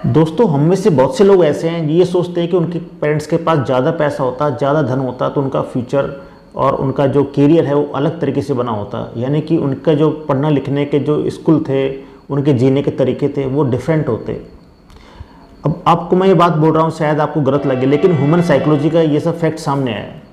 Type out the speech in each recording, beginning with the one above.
दोस्तों, हम में से बहुत से लोग ऐसे हैं ये सोचते हैं कि उनके पेरेंट्स के पास ज़्यादा पैसा होता, ज़्यादा धन होता तो उनका फ्यूचर और उनका जो करियर है वो अलग तरीके से बना होता। यानी कि उनका जो पढ़ना लिखने के जो स्कूल थे, उनके जीने के तरीके थे, वो डिफरेंट होते। अब आपको मैं ये बात बोल रहा हूँ, शायद आपको गलत लगे, लेकिन ह्यूमन साइकोलॉजी का ये सब फैक्ट सामने आया है।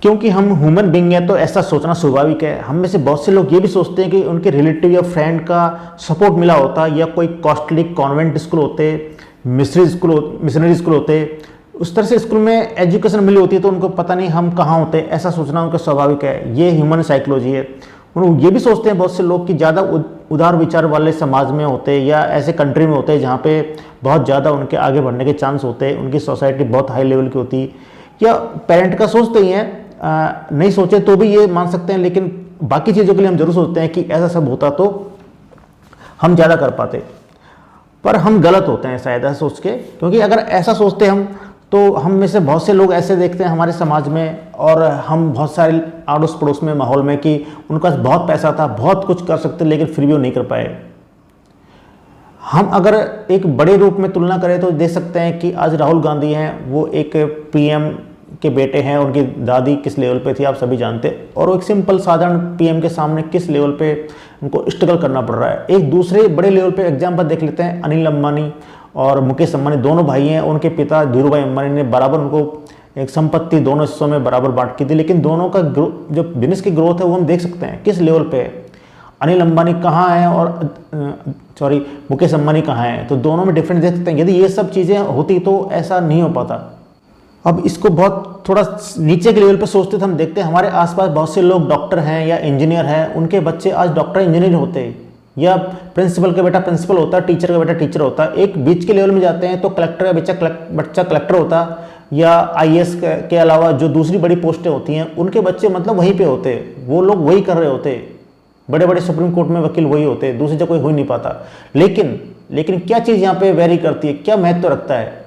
क्योंकि हम ह्यूमन बींग हैं तो ऐसा सोचना स्वाभाविक है। हम में से बहुत से लोग ये भी सोचते हैं कि उनके रिलेटिव या फ्रेंड का सपोर्ट मिला होता, या कोई कॉस्टली कॉन्वेंट स्कूल होते, मिशनरी स्कूल होते, उस तरह से स्कूल में एजुकेशन मिली होती है तो उनको पता नहीं हम कहाँ होते। ऐसा सोचना उनका स्वाभाविक है, ये ह्यूमन साइकोलॉजी है। और ये भी सोचते हैं बहुत से लोग कि ज़्यादा उदार विचार वाले समाज में होते या ऐसे कंट्री में होते जहाँ पे बहुत ज़्यादा उनके आगे बढ़ने के चांस होते, उनकी सोसाइटी बहुत हाई लेवल की होती, या पेरेंट का सोचते ही हैं, नहीं सोचे तो भी ये मान सकते हैं, लेकिन बाकी चीज़ों के लिए हम जरूर सोचते हैं कि ऐसा सब होता तो हम ज़्यादा कर पाते। पर हम गलत होते हैं शायद ऐसा सोच के, क्योंकि अगर ऐसा सोचते हम तो हम में से बहुत से लोग ऐसे देखते हैं हमारे समाज में, और हम बहुत सारे आड़ोस पड़ोस में माहौल में कि उनके पास बहुत पैसा था, बहुत कुछ कर सकते, लेकिन फिर भी वो नहीं कर पाए। हम अगर एक बड़े रूप में तुलना करें तो देख सकते हैं कि आज राहुल गांधी हैं, वो एक पीएम के बेटे हैं, उनकी दादी किस लेवल पे थी आप सभी जानते हैं, और वो एक सिंपल साधारण पीएम के सामने किस लेवल पे उनको स्ट्रगल करना पड़ रहा है। एक दूसरे बड़े लेवल पे एग्जाम्पल देख लेते हैं, अनिल अंबानी और मुकेश अंबानी दोनों भाई हैं। उनके पिता धीरूभाई अंबानी ने बराबर उनको एक संपत्ति दोनों हिस्सों में बराबर बांट की थी, लेकिन दोनों का जो बिजनेस की ग्रोथ है वो हम देख सकते हैं किस लेवल पे है। अनिल अंबानी कहाँ हैं और मुकेश अंबानी कहाँ हैं, तो दोनों में डिफरेंस देख सकते हैं। यदि ये सब चीज़ें होती तो ऐसा नहीं हो पाता। अब इसको बहुत थोड़ा नीचे के लेवल पे सोचते तो हम देखते हैं हमारे आसपास बहुत से लोग डॉक्टर हैं या इंजीनियर हैं, उनके बच्चे आज डॉक्टर इंजीनियर होते हैं, या प्रिंसिपल का बेटा प्रिंसिपल होता है, टीचर का बेटा टीचर होता है। एक बीच के लेवल में जाते हैं तो कलेक्टर का बच्चा कलेक्टर होता, या आईएएस के अलावा जो दूसरी बड़ी पोस्टें होती हैं उनके बच्चे मतलब वहीं पे होते, वो लोग वही कर रहे होते, बड़े बड़े सुप्रीम कोर्ट में वकील वही होते, दूसरी जगह कोई हो ही नहीं पाता। लेकिन क्या चीज़ यहाँ पे वेरी करती है, क्या महत्व रखता है?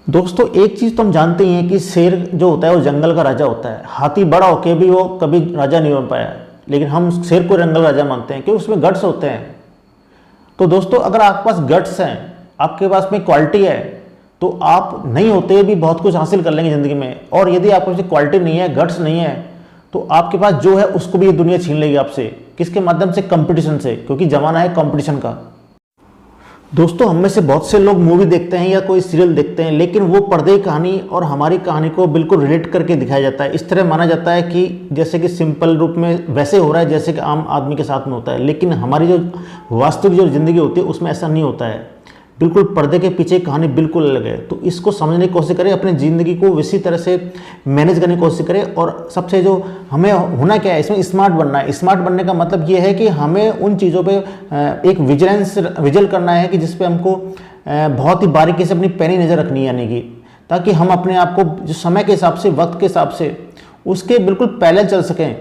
दोस्तों, एक चीज़ तो हम जानते ही हैं कि शेर जो होता है वो जंगल का राजा होता है। हाथी बड़ा होके भी वो कभी राजा नहीं बन पाया, लेकिन हम शेर को जंगल राजा मानते हैं क्योंकि उसमें गट्स होते हैं। तो दोस्तों, अगर आपके पास गट्स हैं, आपके पास में क्वालिटी है, तो आप नहीं होते भी बहुत कुछ हासिल कर लेंगे ज़िंदगी में। और यदि आपके पास क्वालिटी नहीं है, गट्स नहीं है, तो आपके पास जो है उसको भी ये दुनिया छीन लेगी आपसे। किसके माध्यम से? कंपटीशन से, क्योंकि ज़माना है कंपटीशन का। दोस्तों, हम में से बहुत से लोग मूवी देखते हैं या कोई सीरियल देखते हैं, लेकिन वो पर्दे की कहानी और हमारी कहानी को बिल्कुल रिलेट करके दिखाया जाता है। इस तरह माना जाता है कि जैसे कि सिंपल रूप में वैसे हो रहा है जैसे कि आम आदमी के साथ में होता है, लेकिन हमारी जो वास्तविक जो ज़िंदगी होती है उसमें ऐसा नहीं होता है। बिल्कुल पर्दे के पीछे कहानी बिल्कुल अलग है। तो इसको समझने की कोशिश करें, अपनी ज़िंदगी को इसी तरह से मैनेज करने की कोशिश करें। और सबसे जो हमें होना क्या है, इसमें स्मार्ट बनना है। स्मार्ट बनने का मतलब ये है कि हमें उन चीज़ों पे एक विजिल करना है कि जिस पे हमको बहुत ही बारीकी से अपनी पैनी नज़र रखनी है, यानी कि ताकि हम अपने आप को जो समय के हिसाब से, वक्त के हिसाब से उसके बिल्कुल पहले चल सकें।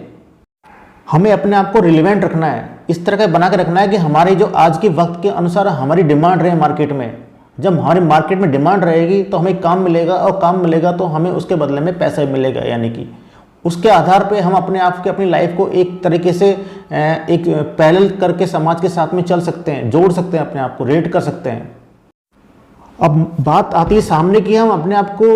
हमें अपने आप को रिलेवेंट रखना है, इस तरह का बना के रखना है कि हमारे जो आज के वक्त के अनुसार हमारी डिमांड रहे मार्केट में। जब हमारी मार्केट में डिमांड रहेगी तो हमें काम मिलेगा, और काम मिलेगा तो हमें उसके बदले में पैसा मिलेगा। यानी कि उसके आधार पे हम अपने आप के अपनी लाइफ को एक तरीके से एक पैरेलल करके समाज के साथ में चल सकते हैं, जोड़ सकते हैं, अपने आप को रेट कर सकते हैं। अब बात आती है सामने की, हम अपने आप को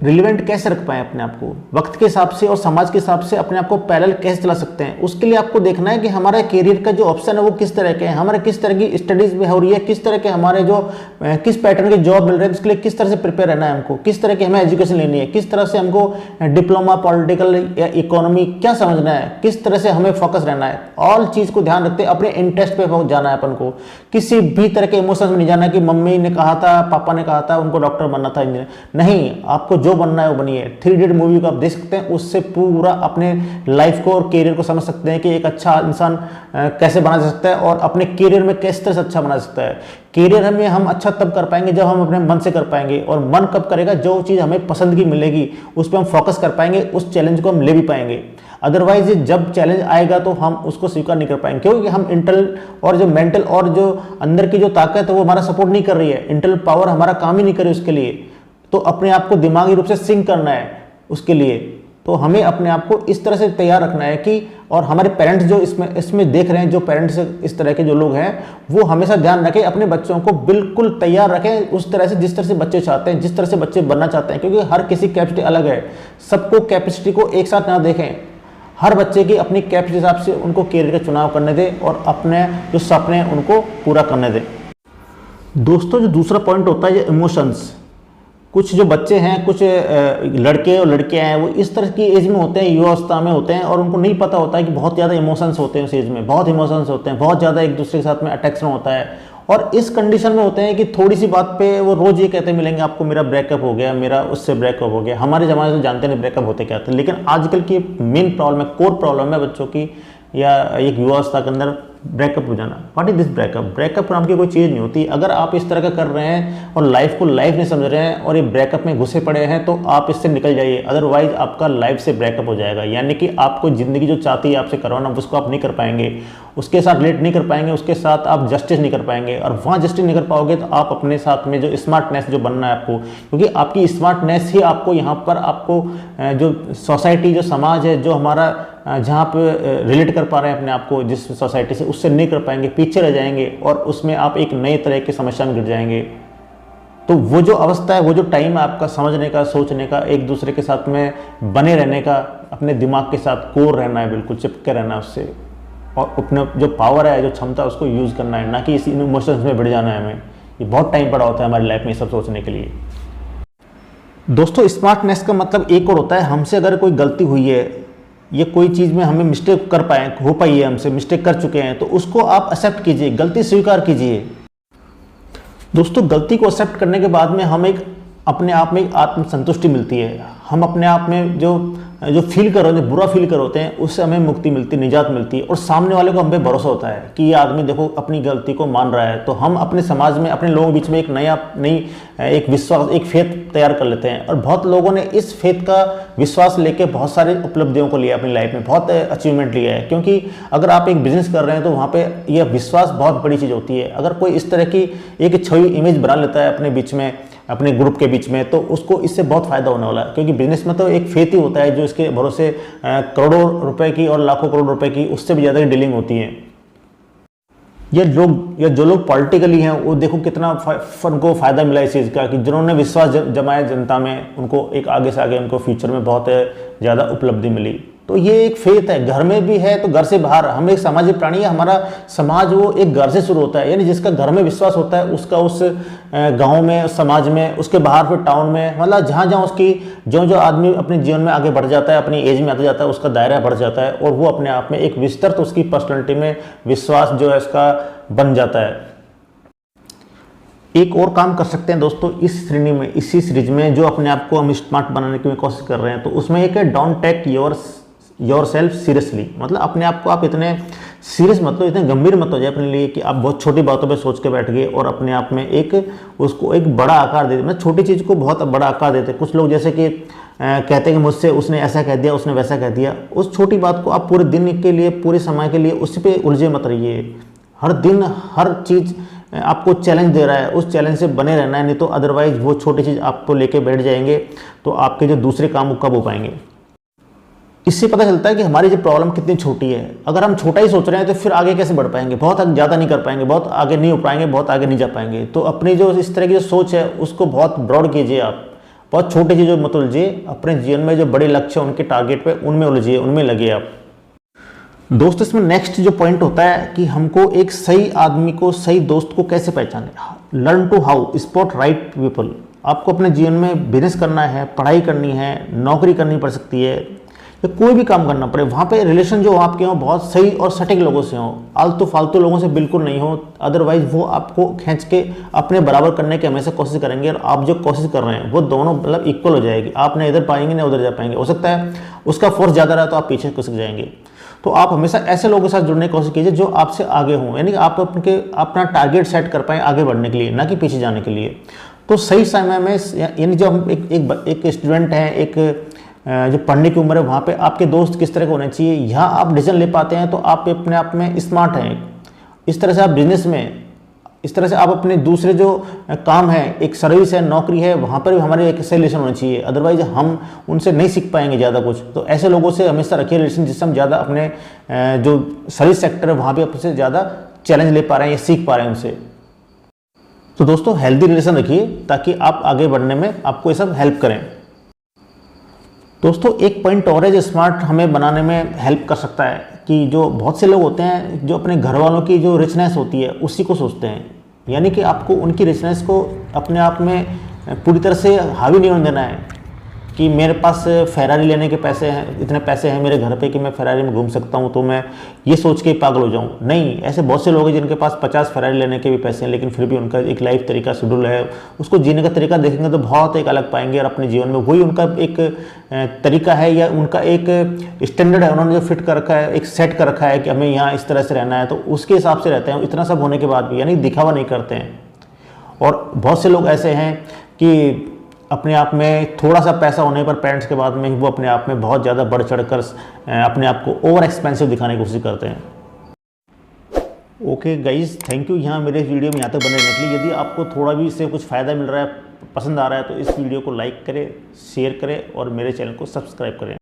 रिलेवेंट कैसे रख पाएँ, अपने आप को वक्त के हिसाब से और समाज के हिसाब से अपने आप को पैरेलल कैसे चला सकते हैं। उसके लिए आपको देखना है कि हमारे करियर का जो ऑप्शन है वो किस तरह के हैं, हमारे किस तरह की स्टडीज़ में हो रही है, किस तरह के हमारे जो किस पैटर्न के जॉब मिल रहे हैं, उसके लिए किस तरह से प्रिपेयर रहना है हमको, किस तरह की हमें एजुकेशन लेनी है, किस तरह से हमको डिप्लोमा पॉलिटिकल या इकोनॉमी क्या समझना है, किस तरह से हमें फोकस रहना है। ऑल चीज़ को ध्यान रखते अपने इंटरेस्ट पे जाना है अपन को। किसी भी तरह के इमोशंस में नहीं जाना कि मम्मी ने कहा था, पापा ने कहा था उनको डॉक्टर बनना था, इंजीनियर नहीं। आपको जो बनना है वो बनिए। 3 इडियट मूवी को आप देख सकते हैं, उससे पूरा अपने लाइफ को और करियर को समझ सकते हैं कि एक अच्छा इंसान कैसे बना जा सकता है और अपने करियर में किस तरह से अच्छा बना सकता है। करियर में हम अच्छा तब कर पाएंगे जब हम अपने मन से कर पाएंगे, और मन कब करेगा? जो चीज़ हमें पसंद की मिलेगी उस पर हम फोकस कर पाएंगे, उस चैलेंज को हम ले भी पाएंगे। अदरवाइज जब चैलेंज आएगा तो हम उसको स्वीकार नहीं कर पाएंगे, क्योंकि हम इंटरनल और जो मेंटल और जो अंदर की जो ताकत है वो हमारा सपोर्ट नहीं कर रही है। इंटरनल पावर हमारा काम ही नहीं करे उसके लिए। तो अपने आप को दिमागी रूप से सिंक करना है उसके लिए। तो हमें अपने आप को इस तरह से तैयार रखना है कि, और हमारे पेरेंट्स जो इसमें देख रहे हैं, जो पेरेंट्स इस तरह के जो लोग हैं, वो हमेशा ध्यान रखें, अपने बच्चों को बिल्कुल तैयार रखें उस तरह से जिस तरह से बच्चे चाहते हैं, जिस तरह से बच्चे बनना चाहते हैं, क्योंकि हर किसी की कैपेसिटी अलग है। सबको कैपेसिटी को एक साथ ना देखें, हर बच्चे की अपनी कैपेसिटी हिसाब से उनको कैरियर का चुनाव करने दें और अपने जो सपने हैं उनको पूरा करने दें। दोस्तों, जो दूसरा पॉइंट होता है ये इमोशंस। कुछ जो बच्चे हैं, कुछ लड़के और लड़कियां हैं, वो इस तरह की एज में होते हैं, युवावस्था में होते हैं, और उनको नहीं पता होता है कि बहुत ज़्यादा इमोशंस होते हैं उस एज में, बहुत इमोशंस होते हैं, बहुत ज़्यादा एक दूसरे के साथ में अटैचमेंट होता है, और इस कंडीशन में होते हैं कि थोड़ी सी बात पे वो रोज़ ये कहते मिलेंगे आपको, मेरा ब्रेकअप हो गया, मेरा उससे ब्रेकअप हो गया। हमारे ज़माने से जानते नहीं ब्रेकअप होते क्या थे, लेकिन आजकल की मेन प्रॉब्लम है, कोर प्रॉब्लम है बच्चों की या एक युवावस्था के अंदर ब्रेकअप हो जाना। What is this breakup? Breakup नाम की कोई चीज़ नहीं होती। अगर आप इस तरह का कर रहे हैं और लाइफ को लाइफ नहीं समझ रहे हैं और ये ब्रेकअप में घुसे पड़े हैं, तो आप इससे निकल जाइए, अदरवाइज आपका लाइफ से ब्रेकअप हो जाएगा। यानी कि आपको ज़िंदगी जो चाहती है आपसे करवाना, उसको आप नहीं कर पाएंगे, उसके साथ रिलेट नहीं कर पाएंगे, उसके साथ आप जस्टिस नहीं कर पाएंगे, और वहाँ जस्टिस नहीं कर पाओगे तो आप अपने साथ में जो स्मार्टनेस जो बनना है आपको, क्योंकि आपकी स्मार्टनेस ही आपको यहाँ पर आपको जो सोसाइटी, जो समाज है, जो हमारा जहाँ पे रिलेट कर पा रहे हैं अपने आप को जिस सोसाइटी से, उससे नहीं कर पाएंगे, पीछे रह जाएंगे, और उसमें आप एक नए तरह की समस्या में गिर जाएंगे। तो वो जो अवस्था है, वो जो टाइम है आपका समझने का, सोचने का, एक दूसरे के साथ में बने रहने का, अपने दिमाग के साथ कोर रहना है, बिल्कुल चिपके रहना है उससे, और अपना जो पावर है, जो क्षमता है, उसको यूज़ करना है, ना कि इस इमोशंस में बढ़ जाना है हमें। ये बहुत टाइम पड़ा होता है हमारी लाइफ में ये सब सोचने के लिए। दोस्तों, स्मार्टनेस का मतलब एक और होता है, हमसे अगर कोई गलती हुई है, ये कोई चीज़ में हमें मिस्टेक हो पाई है, हमसे मिस्टेक कर चुके हैं, तो उसको आप एक्सेप्ट कीजिए, गलती स्वीकार कीजिए। दोस्तों, गलती को एक्सेप्ट करने के बाद में हम अपने आप में एक आत्मसंतुष्टि मिलती है। हम अपने आप में जो फील कर रहे होते हैं, बुरा फील कर होते हैं, उससे हमें मुक्ति मिलती, निजात मिलती है, और सामने वाले को हम पे भरोसा होता है कि ये आदमी देखो अपनी गलती को मान रहा है। तो हम अपने समाज में, अपने लोगों के बीच में एक विश्वास, एक फेथ तैयार कर लेते हैं, और बहुत लोगों ने इस फेथ का विश्वास लेके बहुत सारी उपलब्धियों को लिया अपनी लाइफ में, बहुत अचीवमेंट लिया है। क्योंकि अगर आप एक बिजनेस कर रहे हैं तो वहाँ पे यह विश्वास बहुत बड़ी चीज़ होती है। अगर कोई इस तरह की एक छवि इमेज बना लेता है अपने बीच में, अपने ग्रुप के बीच में, तो उसको इससे बहुत फायदा होने वाला है, क्योंकि बिजनेस में तो एक फेथ ही होता है जो इसके भरोसे करोड़ों रुपए की और लाखों करोड़ रुपए की, उससे भी ज़्यादा की डीलिंग होती है। ये लोग या जो लोग पॉलिटिकली हैं, वो देखो कितना उनको फ़ायदा मिला इस चीज़ का, कि जिन्होंने विश्वास जमाया जनता में, उनको एक आगे से आगे उनको फ्यूचर में बहुत ज़्यादा उपलब्धि मिली। तो ये एक फेथ है, घर में भी है तो घर से बाहर। हम एक सामाजिक प्राणी है, हमारा समाज वो एक घर से शुरू होता है, यानी जिसका घर में विश्वास होता है उसका उस गांव में, समाज में, उसके बाहर फिर टाउन में, मतलब जहाँ जहाँ उसकी जो आदमी अपने जीवन में आगे बढ़ जाता है, अपनी एज में आता जाता है, उसका दायरा बढ़ जाता है, और वो अपने आप में एक विस्तृत उसकी पर्सनैलिटी में विश्वास जो है इसका बन जाता है। एक और काम कर सकते हैं दोस्तों इस श्रेणी में, इसी सीरीज में जो अपने आप को हम स्मार्ट बनाने की कोशिश कर रहे हैं, तो उसमें एक है don't take yourself seriously. मतलब अपने आप को आप इतने सीरियस मत लो, इतने गंभीर मत हो जाए अपने लिए कि आप बहुत छोटी बातों पे सोच के बैठ गए और अपने आप में उसको एक बड़ा आकार दे, मतलब छोटी चीज़ को बहुत बड़ा आकार देते। कुछ लोग जैसे कि कहते हैं कि मुझसे उसने ऐसा कह दिया, उसने वैसा कह दिया। उस छोटी बात को आप पूरे दिन के लिए, पूरे समय के लिए उस पर उलझे मत रहिए। हर दिन हर चीज़ आपको चैलेंज दे रहा है, उस चैलेंज से बने रहना है, नहीं तो अदरवाइज वो छोटी चीज़ आपको लेके बैठ जाएंगे, तो आपके जो दूसरे काम कब हो पाएंगे। इससे पता चलता है कि हमारी जो प्रॉब्लम कितनी छोटी है। अगर हम छोटा ही सोच रहे हैं तो फिर आगे कैसे बढ़ पाएंगे, बहुत ज़्यादा नहीं कर पाएंगे, बहुत आगे नहीं हो पाएंगे, बहुत आगे नहीं जा पाएंगे। तो अपनी जो इस तरह की जो सोच है उसको बहुत ब्रॉड कीजिए, आप बहुत छोटी चीज़ों मत उलझिए। अपने जीवन में जो बड़े लक्ष्य उनके टारगेट पे उनमें उलझिए, उनमें लगिए आप। दोस्त, इसमें नेक्स्ट जो पॉइंट होता है कि हमको एक सही आदमी को, सही दोस्त को कैसे पहचाने। Learn to how spot right people. आपको अपने जीवन में बिजनेस करना है, पढ़ाई करनी है, नौकरी करनी पड़ सकती है, या कोई भी काम करना पड़े, वहाँ पे रिलेशन जो आपके हों बहुत सही और सटीक लोगों से हों, आलतू फालतू लोगों से बिल्कुल नहीं हो। अदरवाइज वो आपको खींच के अपने बराबर करने की हमेशा कोशिश करेंगे, और आप जो कोशिश कर रहे हैं वो दोनों मतलब इक्वल हो जाएगी। आप ना इधर पाएंगे ना उधर जा पाएंगे। हो सकता है उसका फोर्स ज़्यादा रहा तो आप पीछे खिसक जाएंगे। तो आप हमेशा ऐसे लोगों के साथ जुड़ने की कोशिश कीजिए जो आपसे आगे हों, यानी आप अपना टारगेट सेट कर पाएँ आगे बढ़ने के लिए, ना कि पीछे जाने के लिए। तो सही समय में, यानी जब हम एक स्टूडेंट हैं, एक जो पढ़ने की उम्र है, वहाँ पे आपके दोस्त किस तरह के होने चाहिए, यहाँ आप डिसीजन ले पाते हैं, तो आप अपने आप में स्मार्ट हैं। इस तरह से आप बिजनेस में इस तरह से आप अपने दूसरे जो काम है, एक सर्विस है, नौकरी है, वहाँ पर भी हमारे एक सही रिलेशन होना चाहिए, अदरवाइज हम उनसे नहीं सीख पाएंगे ज़्यादा कुछ। तो ऐसे लोगों से हमेशा रखिए रिलेशन जिससे हम ज़्यादा अपने जो सर्विस सेक्टर है वहाँ भी आपसे ज़्यादा चैलेंज ले पा रहे हैं या सीख पा रहे हैं उनसे। तो दोस्तों हेल्दी रिलेशन रखिए ताकि आप आगे बढ़ने में आपको ये सब हेल्प करें। दोस्तों एक पॉइंट और है जो स्मार्ट हमें बनाने में हेल्प कर सकता है कि जो बहुत से लोग होते हैं जो अपने घर वालों की जो रिचनेस होती है उसी को सोचते हैं, यानी कि आपको उनकी रिचनेस को अपने आप में पूरी तरह से हावी नहीं होने देना है कि मेरे पास फेरारी लेने के पैसे हैं, इतने पैसे हैं मेरे घर पे कि मैं फेरारी में घूम सकता हूँ, तो मैं ये सोच के पागल हो जाऊँ। नहीं, ऐसे बहुत से लोग हैं जिनके पास 50 फेरारी लेने के भी पैसे हैं लेकिन फिर भी उनका एक लाइफ तरीका शेड्यूल है, उसको जीने का तरीका देखेंगे तो बहुत एक अलग पाएंगे और अपने जीवन में वही उनका एक तरीका है या उनका एक स्टैंडर्ड है, उन्होंने जो फिट कर रखा है, एक सेट कर रखा है कि हमें यहाँ इस तरह से रहना है, तो उसके हिसाब से रहते हैं। इतना सब होने के बाद भी यानी दिखावा नहीं करते हैं। और बहुत से लोग ऐसे हैं कि अपने आप में थोड़ा सा पैसा होने पर पेरेंट्स के बाद में वो अपने आप में बहुत ज़्यादा बढ़ चढ़ कर अपने आप को ओवर एक्सपेंसिव दिखाने की कोशिश करते हैं। ओके गाइज, थैंक यू यहाँ मेरे वीडियो में यहाँ तक बने रहने के लिए। यदि आपको थोड़ा भी इससे कुछ फ़ायदा मिल रहा है, पसंद आ रहा है, तो इस वीडियो को लाइक करें, शेयर करें और मेरे चैनल को सब्सक्राइब करें।